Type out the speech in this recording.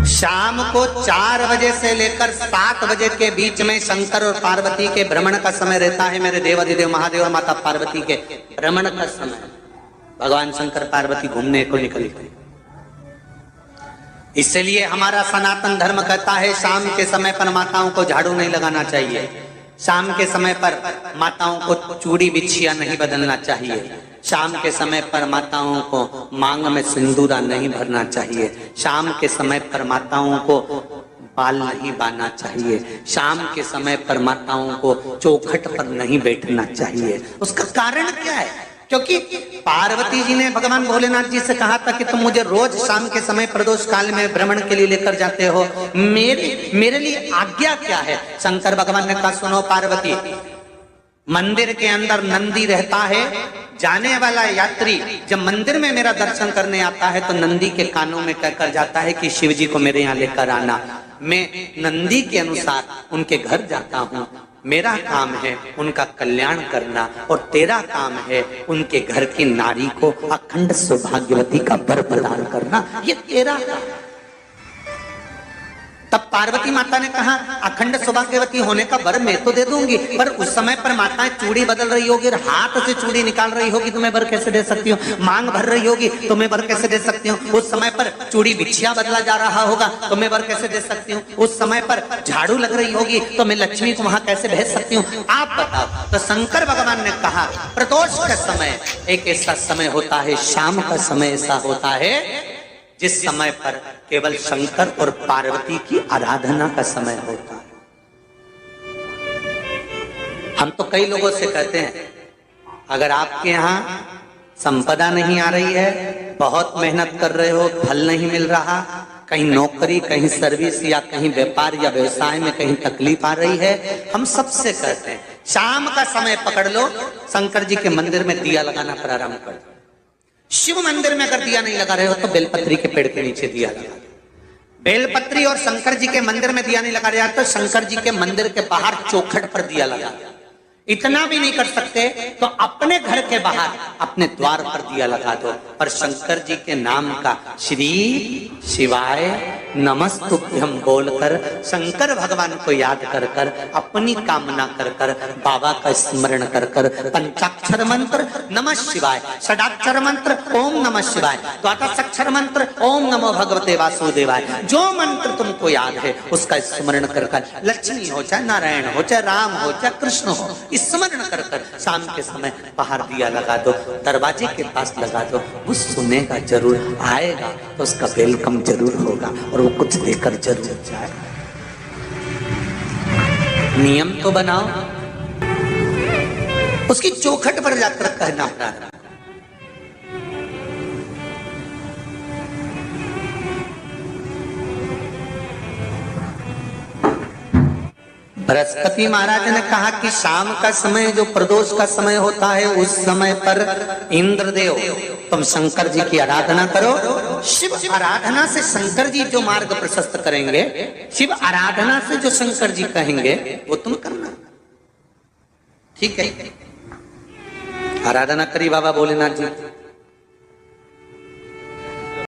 शाम को 4 बजे से लेकर 7 बजे के बीच में शंकर और पार्वती के भ्रमण का समय रहता है। मेरे देवाधिदेव महादेव और माता पार्वती के भ्रमण का समय, भगवान शंकर पार्वती घूमने को निकले। इसलिए हमारा सनातन धर्म कहता है शाम के समय पर माताओं को झाड़ू नहीं लगाना चाहिए, शाम के समय पर माताओं को चूड़ी बिछिया नहीं बदलना चाहिए, शाम के समय पर माताओं को मांग में सिंदूरा नहीं भरना चाहिए, शाम के समय पर माताओं को बाल नहीं बांधना चाहिए, शाम के समय पर माताओं को चौखट पर नहीं बैठना चाहिए। उसका कारण क्या है? क्योंकि पार्वती जी ने भगवान भोलेनाथ जी से कहा था कि तुम मुझे रोज शाम के समय प्रदोष काल में भ्रमण के लिए लेकर जाते हो, मेरे लिए आज्ञा क्या है? शंकर भगवान ने कहा सुनो पार्वती, मंदिर के अंदर नंदी रहता है, जाने वाला यात्री जब मंदिर में मेरा दर्शन करने आता है तो नंदी के कानों में कहकर जाता है कि शिव जी को मेरे यहाँ लेकर आना। मैं नंदी के अनुसार उनके घर जाता हूँ, मेरा काम है उनका कल्याण करना और तेरा काम है उनके घर की नारी को अखंड सौभाग्यवती का वर प्रदान करना, ये तेरा काम। तब पार्वती माता ने कहा अखंड सौभाग्यवती होने का वर मैं तो दे दूंगी, पर उस समय पर माताएं चूड़ी बदल रही होगी और हाथ से चूड़ी निकाल रही होगी तो मैं वर कैसे दे सकती हूँ? मांग भर रही होगी तो मैं वर कैसे दे सकती हूँ? उस समय पर चूड़ी बिछिया बदला जा रहा होगा तो मैं वर कैसे दे सकती हूँ? उस समय पर झाड़ू लग रही होगी तो मैं लक्ष्मी को वहां कैसे भेज सकती हूँ? आप बताओ। तो शंकर भगवान ने कहा प्रदोष का समय एक ऐसा समय होता है, शाम का समय ऐसा होता है जिस समय पर केवल शंकर और पार्वती की आराधना का समय होता है। हम तो कई लोगों से कहते हैं अगर आपके यहाँ संपदा नहीं आ रही है, बहुत मेहनत कर रहे हो, फल नहीं मिल रहा, कहीं नौकरी, कहीं सर्विस या कहीं व्यापार या व्यवसाय में कहीं तकलीफ आ रही है, हम सबसे कहते हैं शाम का समय पकड़ लो, शंकर जी के मंदिर में दिया लगाना प्रारंभ कर दो। शिव मंदिर में अगर दिया नहीं लगा रहे हो तो बेलपत्री के पेड़ के नीचे दिया लगा। बेलपत्री और शंकर जी के मंदिर में दिया नहीं लगा रहा तो शंकर जी के मंदिर के बाहर चौखट पर दिया लगा। इतना भी नहीं कर सकते तो अपने घर के बाहर अपने द्वार पर दिया लगा दो, पर शंकर जी के नाम का श्री शिवाय नमस्तुभ्यम बोलकर शंकर भगवान को याद कर कर अपनी कामना कर कर बाबा का स्मरण कर कर पंचाक्षर मंत्र नमः शिवाय, षडाक्षर मंत्र ओम नमः शिवाय, द्वादशाक्षर मंत्र ओम नमो भगवते वासुदेवाय, जो मंत्र तुमको याद है उसका स्मरण कर कर लक्ष्मी हो चाहे नारायण हो चाहे राम हो चाहे कृष्ण हो स्मरण कर कर शाम के समय बाहर दिया लगा दो, दरवाजे के पास लगा दो। वो सुनेगा जरूर, आएगा तो उसका वेलकम जरूर होगा और वो कुछ देकर जरूर जाएगा। नियम तो बनाओ, उसकी चौखट पर जाकर कहना प्रारंभ। बृहस्पति महाराज ने कहा कि शाम का समय जो प्रदोष का समय होता है उस समय पर इंद्रदेव तुम शंकर जी की आराधना करो। शिव आराधना से शंकर जी जो मार्ग प्रशस्त करेंगे, शिव आराधना से जो शंकर जी कहेंगे वो तुम करना। ठीक है, आराधना करी बाबा भोलेनाथ जी।